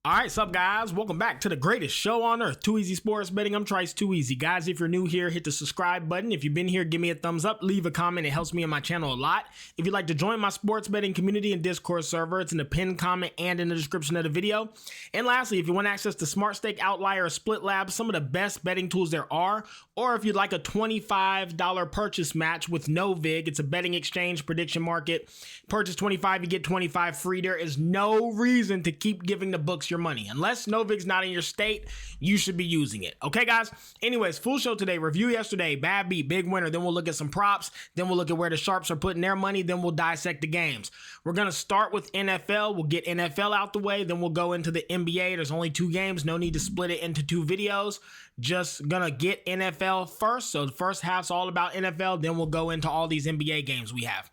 All right, sup guys? Welcome back to the greatest show on earth, Too Easy Sports Betting. I'm Trice Too Easy. Guys, if you're new here, hit the subscribe button. If you've been here, give me a thumbs up, leave a comment. It helps me and my channel a lot. If you'd like to join my sports betting community and Discord server, it's in the pinned comment and in the description of the video. And lastly, if you want access to Smart Stake, Outlier, or Split Lab, some of the best betting tools there are, or if you'd like a $25 purchase match with no VIG, it's a betting exchange prediction market. Purchase 25, you get 25 free. There is no reason to keep giving the books your money. Unless Novig's not in your state, you should be using it. Okay, guys? Anyways, full show today. Review yesterday. Bad beat, big winner. Then we'll look at some props. Then we'll look at where the sharps are putting their money. Then we'll dissect the games. We're going to start with NFL. We'll get NFL out the way. Then we'll go into the NBA. There's only 2 games. No need to split it into 2 videos. Just going to get NFL first. So the first half's all about NFL. Then we'll go into all these NBA games we have.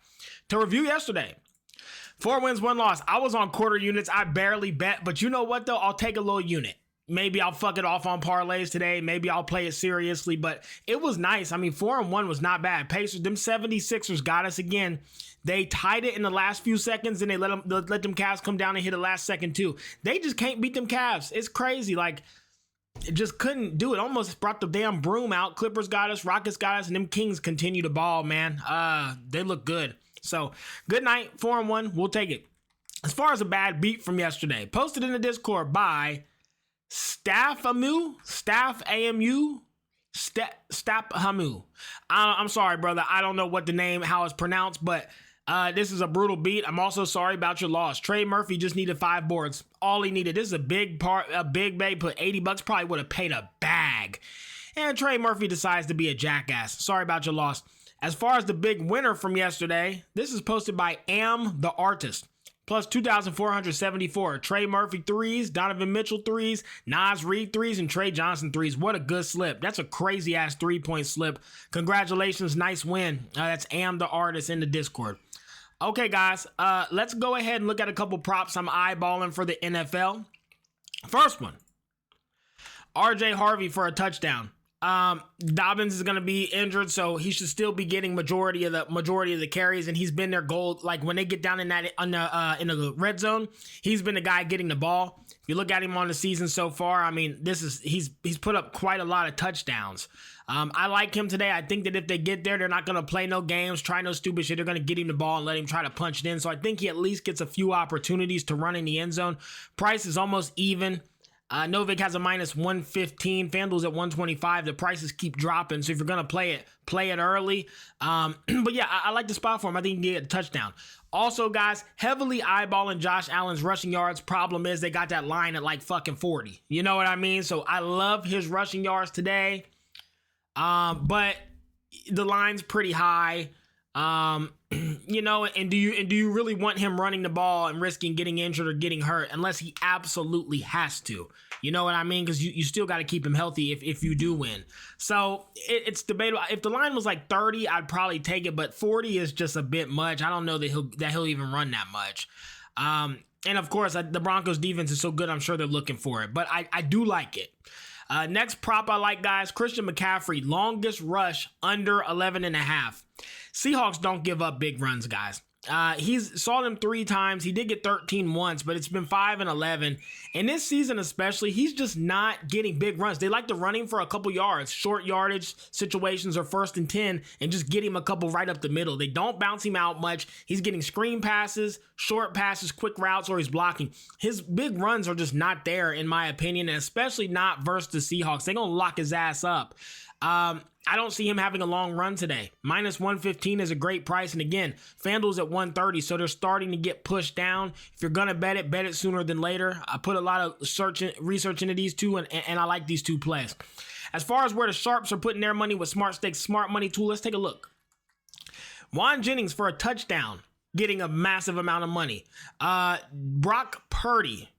To review yesterday. 4 wins, 1 loss. I was on quarter units. I barely bet, but you know what though? I'll take a little unit. Maybe I'll fuck it off on parlays today. Maybe I'll play it seriously, but it was nice. I mean, 4-1 was not bad. Pacers, them 76ers got us again. They tied it in the last few seconds, and they let them Cavs come down and hit the last second too. They just can't beat them Cavs. It's crazy. Like, it just couldn't do it. Almost brought the damn broom out. Clippers got us, Rockets got us, and them Kings continue to ball, man. They look good. So, good night, 4-1, we'll take it. As far as a bad beat from yesterday, posted in the Discord by Staffamu. I'm sorry, brother. I don't know what the name, how it's pronounced, but this is a brutal beat. I'm also sorry about your loss. Trey Murphy just needed 5 boards. All he needed. This is a big bay, put $80, probably would have paid a bag. And Trey Murphy decides to be a jackass. Sorry about your loss. As far as the big winner from yesterday, this is posted by Am the Artist. Plus 2,474. Trey Murphy 3s, Donovan Mitchell 3s, Nas Reed 3s, and Trey Johnson 3s. What a good slip. That's a crazy-ass 3-point slip. Congratulations. Nice win. That's Am the Artist in the Discord. Okay, guys. Let's go ahead and look at a couple props I'm eyeballing for the NFL. First one. RJ Harvey for a touchdown. Dobbins is going to be injured, so he should still be getting majority of the carries, and he's been their goal. Like when they get down in that in the red zone, he's been the guy getting the ball. If you look at him on the season so far, I mean, he's put up quite a lot of touchdowns. I like him today. I think that if they get there, they're not going to play no games, try no stupid shit. They're going to get him the ball and let him try to punch it in. So I think he at least gets a few opportunities to run in the end zone. Price is almost even. Novik has a minus 115. FanDuel's at 125. The prices keep dropping. So if you're going to play it early. But yeah, I like the spot for him. I think he can get a touchdown. Also, guys, heavily eyeballing Josh Allen's rushing yards. Problem is they got that line at like fucking 40. You know what I mean? So I love his rushing yards today. But the line's pretty high. You know, and do you really want him running the ball and risking getting injured or getting hurt unless he absolutely has to? You know what I mean? Because you still got to keep him healthy if you do win. So it's debatable. If the line was like 30, I'd probably take it, but 40 is just a bit much. I don't know that he'll even run that much. And of course, the Broncos defense is so good, I'm sure they're looking for it. But I do like it. Next prop I like, guys, Christian McCaffrey, longest rush under 11.5. Seahawks don't give up big runs, guys. He's saw them 3 times. He did get 13 once, but it's been 5 and 11. And this season especially, he's just not getting big runs. They like to run him for a couple yards, short yardage situations or 1st and 10, and just get him a couple right up the middle. They don't bounce him out much. He's getting screen passes, short passes, quick routes, or he's blocking. His big runs are just not there, in my opinion, and especially not versus the Seahawks. They're going to lock his ass up. I don't see him having a long run today. Minus 115 is a great price. And again, FanDuel's at 130, so they're starting to get pushed down. If you're going to bet it sooner than later. I put a lot of research into these two, and I like these two plays. As far as where the sharps are putting their money with Smart Stakes, Smart Money tool, let's take a look. Juan Jennings for a touchdown, getting a massive amount of money. Brock Purdy,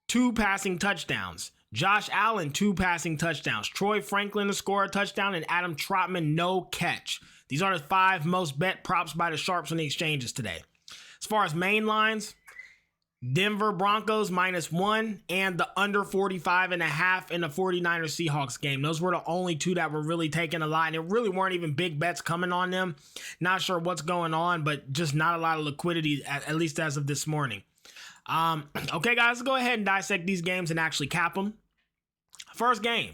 2 passing touchdowns. Josh Allen, 2 passing touchdowns. Troy Franklin to score a touchdown, and Adam Trotman, no catch. These are the 5 most bet props by the sharps on the exchanges today. As far as main lines, Denver Broncos -1 and the under 45.5 in the 49ers Seahawks game. Those were the only 2 that were really taking a lot, and it really weren't even big bets coming on them. Not sure what's going on, but just not a lot of liquidity, at least as of this morning. Okay, guys, let's go ahead and dissect these games and actually cap them. First game,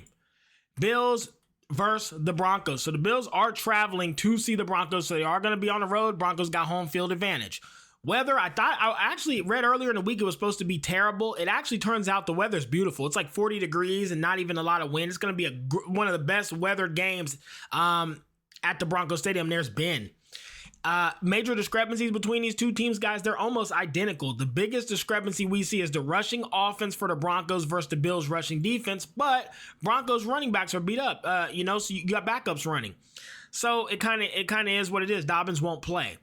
Bills versus the Broncos. So the Bills are traveling to see the Broncos, so they are going to be on the road. Broncos got home field advantage. Weather, I actually read earlier in the week it was supposed to be terrible. It actually turns out the weather's beautiful. It's like 40 degrees and not even a lot of wind. It's going to be one of the best weather games at the Broncos Stadium there's been. Major discrepancies between these two teams, guys, they're almost identical. The biggest discrepancy we see is the rushing offense for the Broncos versus the Bills' rushing defense, but Broncos running backs are beat up, so you got backups running. So it kind of is what it is. Dobbins won't play.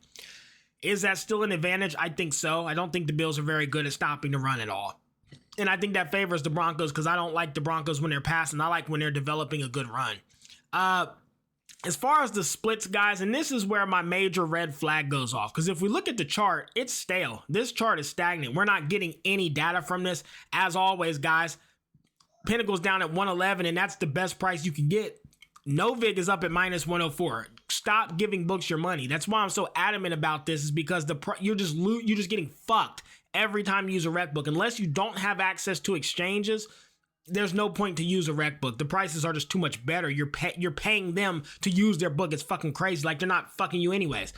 Is that still an advantage? I think so. I don't think the Bills are very good at stopping the run at all. And I think that favors the Broncos because I don't like the Broncos when they're passing. I like when they're developing a good run. As far as the splits, guys, and this is where my major red flag goes off. Because if we look at the chart, it's stale. This chart is stagnant. We're not getting any data from this. As always, guys, Pinnacle's down at 111, and that's the best price you can get. Novig is up at minus 104. Stop giving books your money. That's why I'm so adamant about this, is because you're just getting fucked every time you use a rec book. Unless you don't have access to exchanges, there's no point to use a rec book. The prices are just too much better. You're paying them to use their book. It's fucking crazy. Like, they're not fucking you anyways.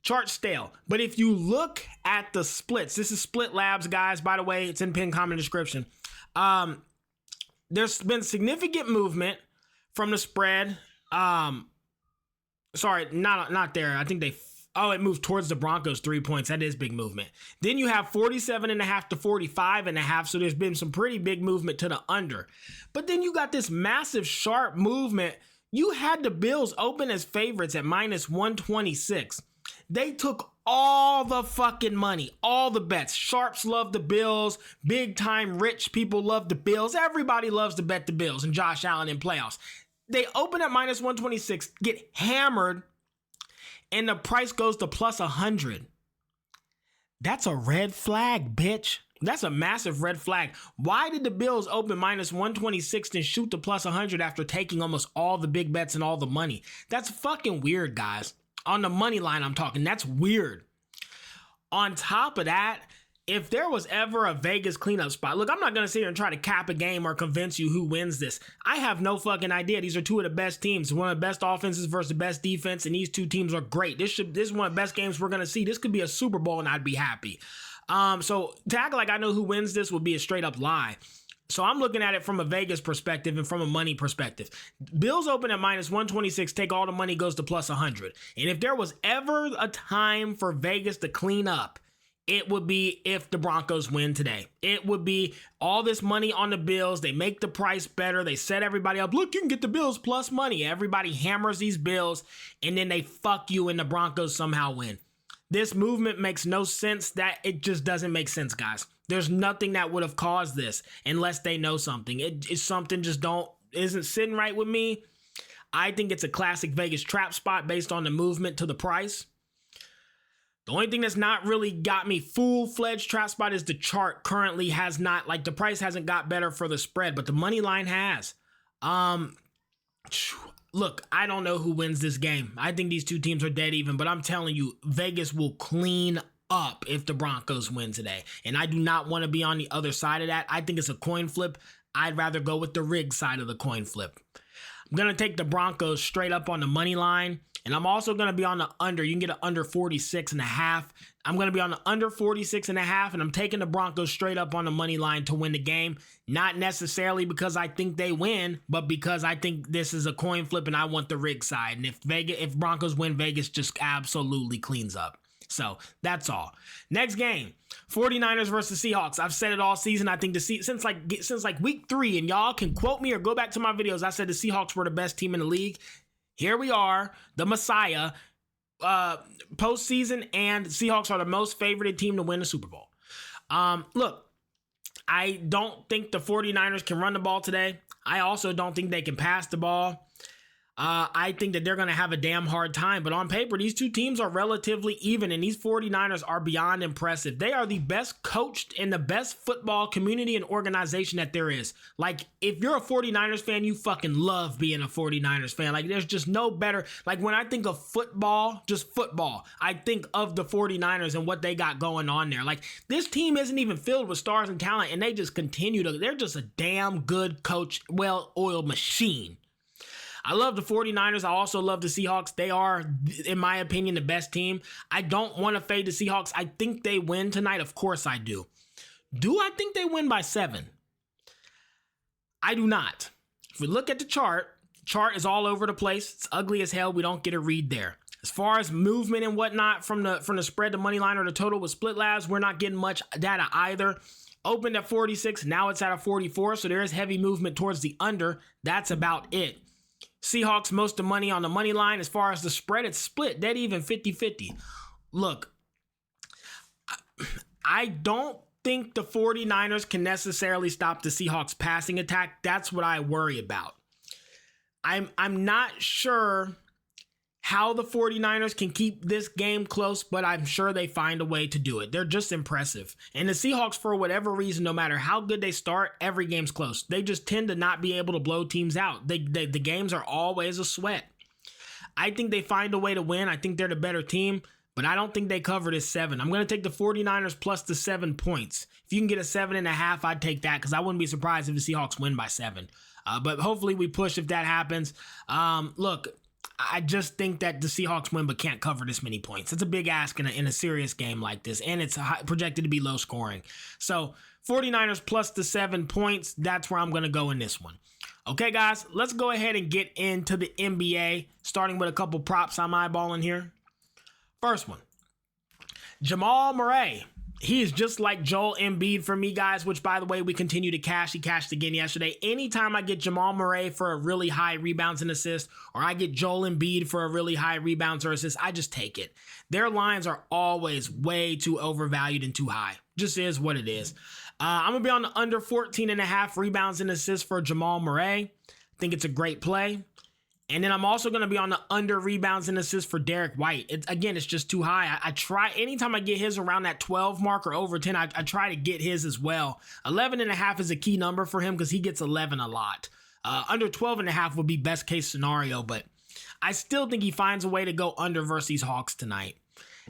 Chart stale. But if you look at the splits, this is Split Labs, guys. By the way, it's in pinned comment description. There's been significant movement from the spread. Sorry, not there. I think it moved towards the Broncos 3 points. That is big movement. Then you have 47.5 to 45.5. So there's been some pretty big movement to the under. But then you got this massive sharp movement. You had the Bills open as favorites at minus 126. They took all the fucking money, all the bets. Sharps love the Bills. Big time rich people love the Bills. Everybody loves to bet the Bills and Josh Allen in playoffs. They open at minus 126, get hammered, and the price goes to plus 100. That's a red flag, bitch. That's a massive red flag. Why did the Bills open minus 126 and shoot to plus 100 after taking almost all the big bets and all the money? That's fucking weird, guys. On the money line, I'm talking. That's weird. On top of that, if there was ever a Vegas cleanup spot, look, I'm not going to sit here and try to cap a game or convince you who wins this. I have no fucking idea. These are two of the best teams. One of the best offenses versus the best defense, and these two teams are great. This is one of the best games we're going to see. This could be a Super Bowl, and I'd be happy. So to act like I know who wins this would be a straight up lie. So I'm looking at it from a Vegas perspective and from a money perspective. Bills open at minus 126, take all the money, goes to plus 100. And if there was ever a time for Vegas to clean up, it would be if the Broncos win today. It would be all this money on the Bills. They make the price better. They set everybody up. Look, you can get the Bills plus money. Everybody hammers these Bills, and then they fuck you and the Broncos somehow win. This movement makes no sense. That it just doesn't make sense, guys. There's nothing that would have caused this unless they know something. It's something just isn't sitting right with me. I think it's a classic Vegas trap spot based on the movement to the price. The only thing that's not really got me full-fledged trap spot is the chart currently has not, like, the price hasn't got better for the spread, but the money line has. Look, I don't know who wins this game. I think these two teams are dead even, but I'm telling you, Vegas will clean up if the Broncos win today. And I do not want to be on the other side of that. I think it's a coin flip. I'd rather go with the rig side of the coin flip. I'm going to take the Broncos straight up on the money line. And I'm also going to be on the under. You can get an under 46.5. I'm going to be on the under 46.5, and I'm taking the Broncos straight up on the money line to win the game. Not necessarily because I think they win, but because I think this is a coin flip and I want the rig side. And if Broncos win, Vegas just absolutely cleans up. So that's all. Next game, 49ers versus Seahawks. I've said it all season. I think since like week 3, and y'all can quote me or go back to my videos, I said the Seahawks were the best team in the league. Here we are, the Messiah, postseason, and Seahawks are the most favored team to win the Super Bowl. Look, I don't think the 49ers can run the ball today. I also don't think they can pass the ball. I think that they're going to have a damn hard time. But on paper, these two teams are relatively even, and these 49ers are beyond impressive. They are the best coached and the best football community and organization that there is. Like, if you're a 49ers fan, you fucking love being a 49ers fan. Like, there's just no better. Like, when I think of football, just football, I think of the 49ers and what they got going on there. Like, this team isn't even filled with stars and talent, and they just continue to, they're just a damn good coach, well-oiled machine. I love the 49ers. I also love the Seahawks. They are, in my opinion, the best team. I don't want to fade the Seahawks. I think they win tonight. Of course I do. Do I think they win by 7? I do not. If we look at the chart is all over the place. It's ugly as hell. We don't get a read there. As far as movement and whatnot from the spread, the money line, or the total with split labs, we're not getting much data either. Opened at 46. Now it's at a 44. So there is heavy movement towards the under. That's about it. Seahawks, most of the money on the money line. As far as the spread, it's split, dead even 50-50. Look, I don't think the 49ers can necessarily stop the Seahawks passing attack. That's what I worry about. I'm not sure how the 49ers can keep this game close, but I'm sure they find a way to do it. They're just impressive. And the Seahawks, for whatever reason, no matter how good they start, every game's close. They just tend to not be able to blow teams out. The games are always a sweat. I think they find a way to win. I think they're the better team, but I don't think they cover this 7. I'm going to take the 49ers plus the 7 points. If you can get a 7.5, I'd take that, because I wouldn't be surprised if the Seahawks win by 7. But hopefully we push if that happens. Look, I just think that the Seahawks win but can't cover this many points. It's a big ask in a serious game like this, and it's projected to be low scoring. So 49ers plus the 7 points, that's where I'm going to go in this one. Okay, guys, let's go ahead and get into the NBA, starting with a couple props I'm eyeballing here. First one, Jamal Murray. He is just like Joel Embiid for me, guys, which, by the way, we continue to cash. He cashed again yesterday. Anytime I get Jamal Murray for a really high rebounds and assist, or I get Joel Embiid for a really high rebounds or assist, I just take it. Their lines are always way too overvalued and too high. Just is what it is. I'm going to be on the under 14.5 rebounds and assists for Jamal Murray. I think it's a great play. And then I'm also going to be on the under rebounds and assists for Derek White. It's just too high. I try, anytime I get his around that 12 mark or over 10, I try to get his as well. 11.5 is a key number for him because he gets 11 a lot. Under 12.5 would be best case scenario, but I still think he finds a way to go under versus these Hawks tonight.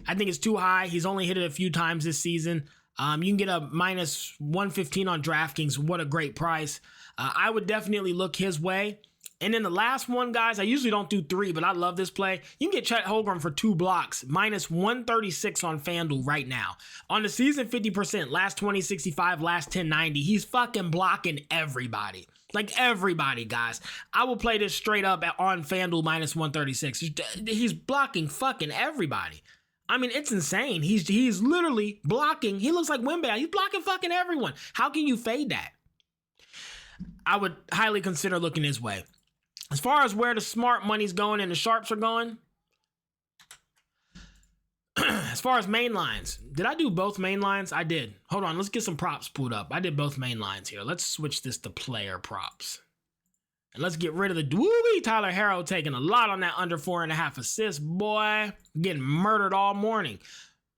I think it's too high. He's only hit it a few times this season. You can get a minus 115 on DraftKings. What a great price. I would definitely look his way. And then the last one, guys, I usually don't do 3, but I love this play. You can get Chet Holmgren for 2 blocks, minus 136 on FanDuel right now. On the season, 50%, last 20, 65, last 10, 90. He's fucking blocking everybody. Like everybody, guys. I will play this straight up on FanDuel minus 136. He's blocking fucking everybody. I mean, it's insane. He's literally blocking. He looks like Wimby. He's blocking fucking everyone. How can you fade that? I would highly consider looking his way. As far as where the smart money's going and the sharps are going, as far as main lines, did I do both main lines? I did. Hold on, let's get some props pulled up. I did both main lines here. Let's switch this to player props. And let's get rid of the dwoobie. Tyler Herro taking a lot on that under 4.5 assists. Boy, getting murdered all morning.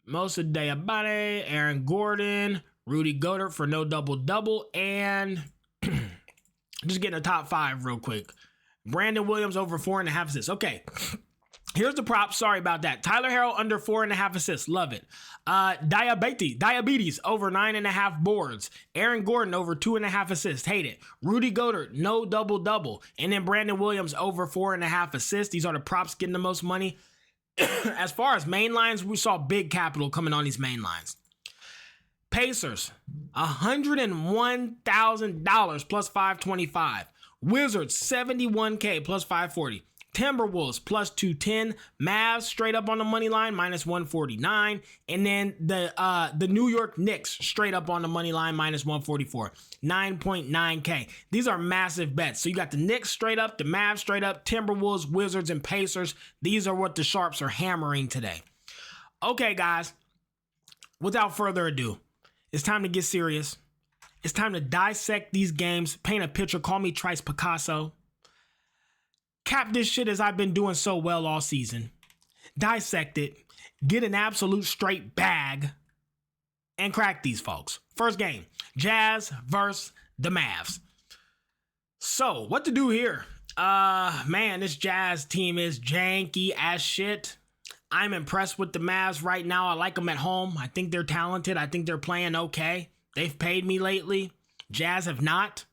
Moussa Diabate, Aaron Gordon, Rudy Gobert for no double-double, and just getting a top 5 real quick. Brandon Williams over 4.5 assists. Okay, here's the prop. Sorry about that. Tyler Herro under 4.5 assists. Love it. Diabetes over 9.5 boards. Aaron Gordon over 2.5 assists. Hate it. Rudy Gobert, no double-double. And then Brandon Williams over 4.5 assists. These are the props getting the most money. As far as main lines, we saw big capital coming on these main lines. Pacers, $101,000 plus 525. Wizards, $71K plus 540. Timberwolves plus 210. Mavs straight up on the money line minus 149. And then the New York Knicks straight up on the money line minus 144. 9.9K. These are massive bets. So you got the Knicks straight up, the Mavs straight up, Timberwolves, Wizards, and Pacers. These are what the sharps are hammering today. Okay, guys. Without further ado, it's time to get serious. It's time to dissect these games, paint a picture. Call me Trice Picasso. Cap this shit as I've been doing so well all season. Dissect it, get an absolute straight bag, and crack these folks. First game, Jazz versus the Mavs. So, what to do here? Man, this Jazz team is janky as shit. I'm impressed with the Mavs right now. I like them at home. I think they're talented. I think they're playing okay. They've paid me lately. Jazz have not.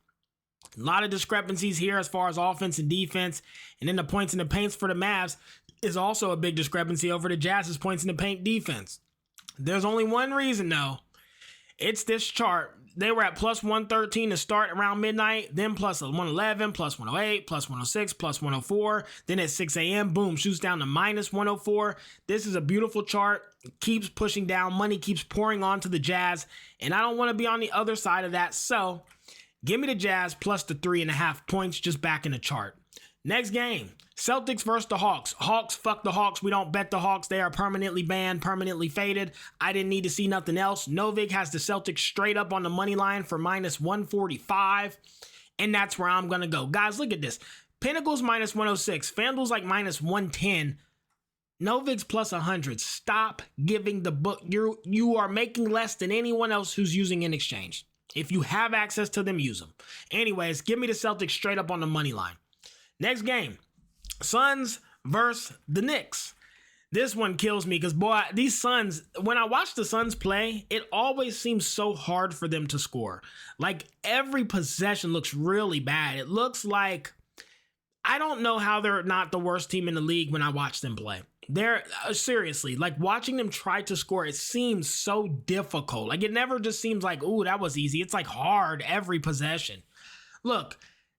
A lot of discrepancies here as far as offense and defense. And then the points in the paints for the Mavs is also a big discrepancy over the Jazz's points in the paint defense. There's only one reason, though. It's this chart. They were at plus 113 to start around midnight, then plus 111, plus 108, plus 106, plus 104. Then at 6 a.m., boom, shoots down to minus 104. This is a beautiful chart. Keeps pushing down. Money keeps pouring onto the Jazz. And I don't want to be on the other side of that. So give me the Jazz plus the 3.5 points just back in the chart. Next game, Celtics versus the Hawks. Hawks, fuck the Hawks. We don't bet the Hawks. They are permanently banned, permanently faded. I didn't need to see nothing else. Novik has the Celtics straight up on the money line for minus 145. And that's where I'm going to go. Guys, look at this. Pinnacle's minus 106. FanDuel's like minus 110. Novik's plus 100. Stop giving the book. You are making less than anyone else who's using an exchange. If you have access to them, use them. Anyways, give me the Celtics straight up on the money line. Next game, Suns versus the Knicks. This one kills me because, boy, these Suns, when I watch the Suns play, it always seems so hard for them to score. Like, every possession looks really bad. It looks like, I don't know how they're not the worst team in the league when I watch them play. They're, seriously, like, watching them try to score, it seems so difficult. Like, it never just seems like, ooh, that was easy. It's like hard every possession. Look,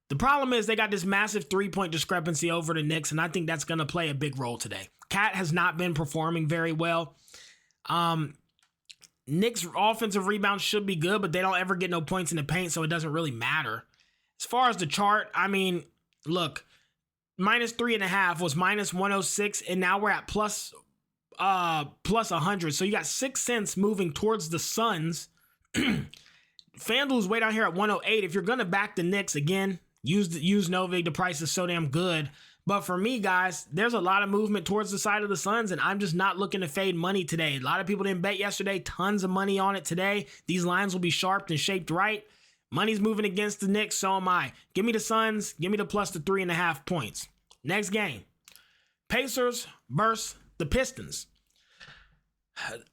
the problem is they got this massive 3-point discrepancy over the Knicks, and I think that's going to play a big role today. Cat has not been performing very well. Knicks' offensive rebounds should be good, but they don't ever get no points in the paint, so it doesn't really matter. As far as the chart, I mean, look, minus 3.5 was minus 106, and now we're at plus 100. So you got 6 cents moving towards the Suns. FanDuel's way down here at 108. If you're going to back the Knicks again, use Novik. The price is so damn good. But for me, guys, there's a lot of movement towards the side of the Suns, and I'm just not looking to fade money today. A lot of people didn't bet yesterday. Tons of money on it today. These lines will be sharp and shaped right. Money's moving against the Knicks, so am I. Give me the Suns. Give me the plus the 3.5 points. Next game, Pacers versus the Pistons.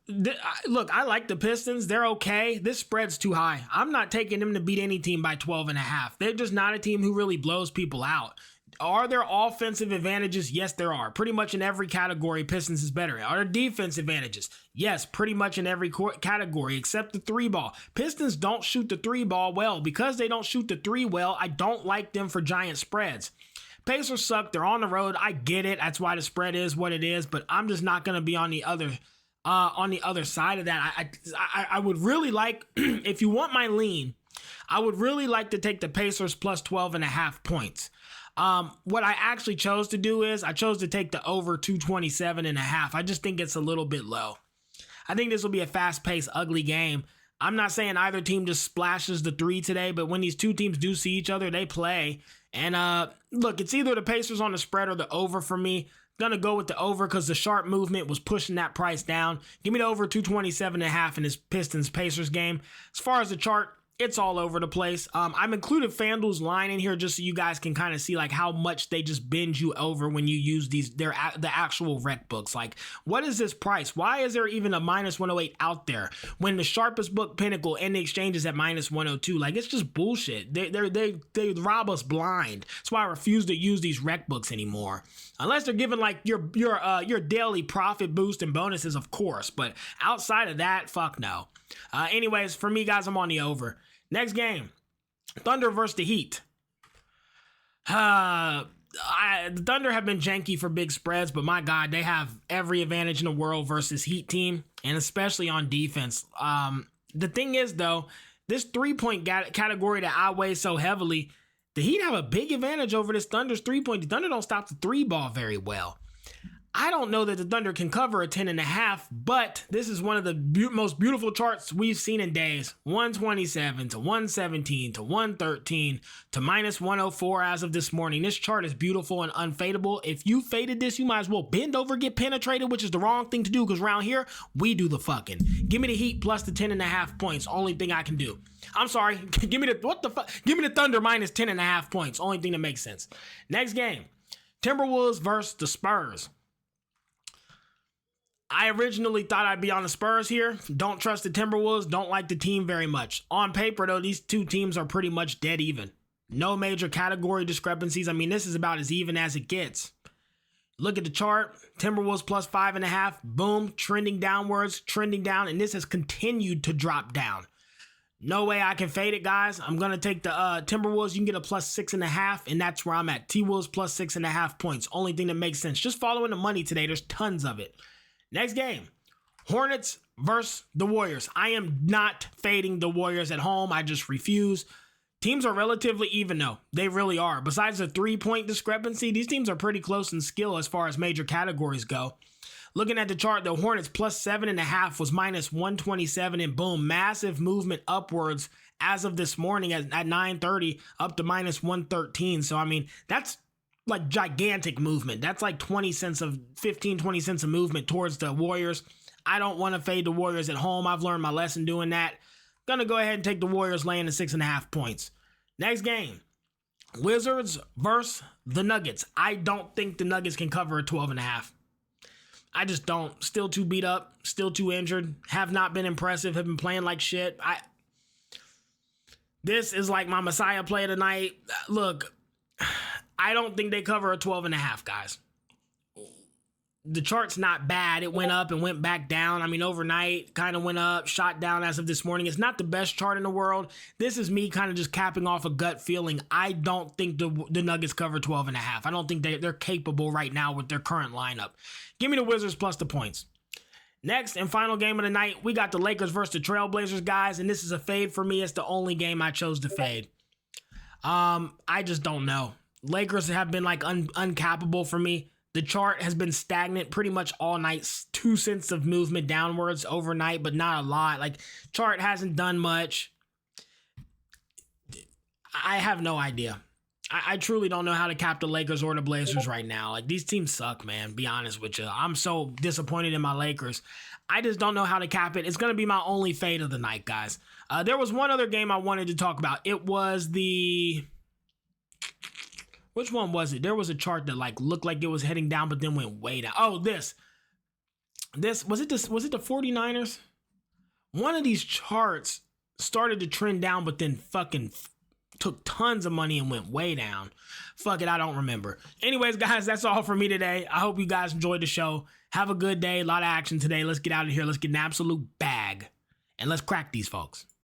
Look, I like the Pistons. They're okay. This spread's too high. I'm not taking them to beat any team by 12.5. They're just not a team who really blows people out. Are there offensive advantages? Yes, there are. Pretty much in every category, Pistons is better. Are there defense advantages? Yes, pretty much in every category except the 3-ball. Pistons don't shoot the 3-ball well. Because they don't shoot the 3 well, I don't like them for giant spreads. Pacers suck. They're on the road. I get it. That's why the spread is what it is. But I'm just not going to be on the other side of that. I would really like, if you want my lean, I would really like to take the Pacers plus 12.5 points. What I actually chose to do is I chose to take the over 227.5. I just think it's a little bit low. I think this will be a fast-paced, ugly game. I'm not saying either team just splashes the 3 today, but when these two teams do see each other, they play. And look, it's either the Pacers on the spread or the over for me. Gonna go with the over because the sharp movement was pushing that price down. Give me the over 227.5 in this Pistons-Pacers game. As far as the chart, it's all over the place. I've included FanDuel's line in here just so you guys can kind of see like how much they just bend you over when you use the actual rec books. Like, what is this price? Why is there even a minus 108 out there when the sharpest book, Pinnacle, and the exchange is at minus 102? Like, it's just bullshit. They rob us blind. That's why I refuse to use these rec books anymore. Unless they're giving like your daily profit boost and bonuses, of course. But outside of that, fuck no. Anyways, for me, guys, I'm on the over. Next game, Thunder versus the Heat. The Thunder have been janky for big spreads, but my God, they have every advantage in the world versus Heat team, and especially on defense. The thing is, though, this 3-point category that I weigh so heavily, the Heat have a big advantage over this Thunder's 3-point. The Thunder don't stop the 3-ball very well. I don't know that the Thunder can cover a 10.5, but this is one of the most beautiful charts we've seen in days. 127 to 117 to 113 to minus 104 as of this morning. This chart is beautiful and unfadable. If you faded this, you might as well bend over, get penetrated, which is the wrong thing to do because around here, we do the fucking. Give me the Heat plus the 10.5 points. Only thing I can do. I'm sorry. Give me the, what the fuck? Give me the Thunder minus 10.5 points. Only thing that makes sense. Next game. Timberwolves versus the Spurs. I originally thought I'd be on the Spurs here. Don't trust the Timberwolves. Don't like the team very much. On paper, though, these two teams are pretty much dead even. No major category discrepancies. I mean, this is about as even as it gets. Look at the chart. Timberwolves plus 5.5. Boom. Trending downwards. Trending down. And this has continued to drop down. No way I can fade it, guys. I'm going to take the Timberwolves. You can get a plus 6.5, and that's where I'm at. T-Wolves plus 6.5 points. Only thing that makes sense. Just following the money today. There's tons of it. Next game, Hornets versus the Warriors. I am not fading the Warriors at home. I just refuse. Teams are relatively even, though. They really are. Besides the 3-point discrepancy, these teams are pretty close in skill as far as major categories go. Looking at the chart, the Hornets plus 7.5 was minus 127, and boom, massive movement upwards as of this morning at 9:30 up to minus 113. So, I mean, that's like gigantic movement. That's like 20 cents of movement towards the Warriors. I don't want to fade the Warriors at home. I've learned my lesson doing that. Gonna go ahead and take the Warriors laying the 6.5 points. Next game, Wizards versus the Nuggets. I don't think the Nuggets can cover a 12.5. I just don't. Still too beat up, still too injured, have not been impressive, have been playing like shit. This is like my Messiah play tonight. Look, I don't think they cover a 12.5, guys. The chart's not bad. It went up and went back down. I mean, overnight, kind of went up, shot down as of this morning. It's not the best chart in the world. This is me kind of just capping off a gut feeling. I don't think the Nuggets cover 12.5. I don't think they're capable right now with their current lineup. Give me the Wizards plus the points. Next and final game of the night, we got the Lakers versus the Trailblazers, guys, and this is a fade for me. It's the only game I chose to fade. I just don't know. Lakers have been like uncappable for me. The chart has been stagnant pretty much all night. 2 cents of movement downwards overnight, but not a lot. Like, chart hasn't done much. I have no idea. I truly don't know how to cap the Lakers or the Blazers right now. Like, these teams suck, man. Be honest with you. I'm so disappointed in my Lakers. I just don't know how to cap it. It's going to be my only fade of the night, guys. There was one other game I wanted to talk about. It was the... Which one was it? There was a chart that like looked like it was heading down, but then went way down. Oh, this was it the 49ers? One of these charts started to trend down, but then fucking took tons of money and went way down. Fuck it, I don't remember. Anyways, guys, that's all for me today. I hope you guys enjoyed the show. Have a good day. A lot of action today. Let's get out of here. Let's get an absolute bag, and let's crack these folks.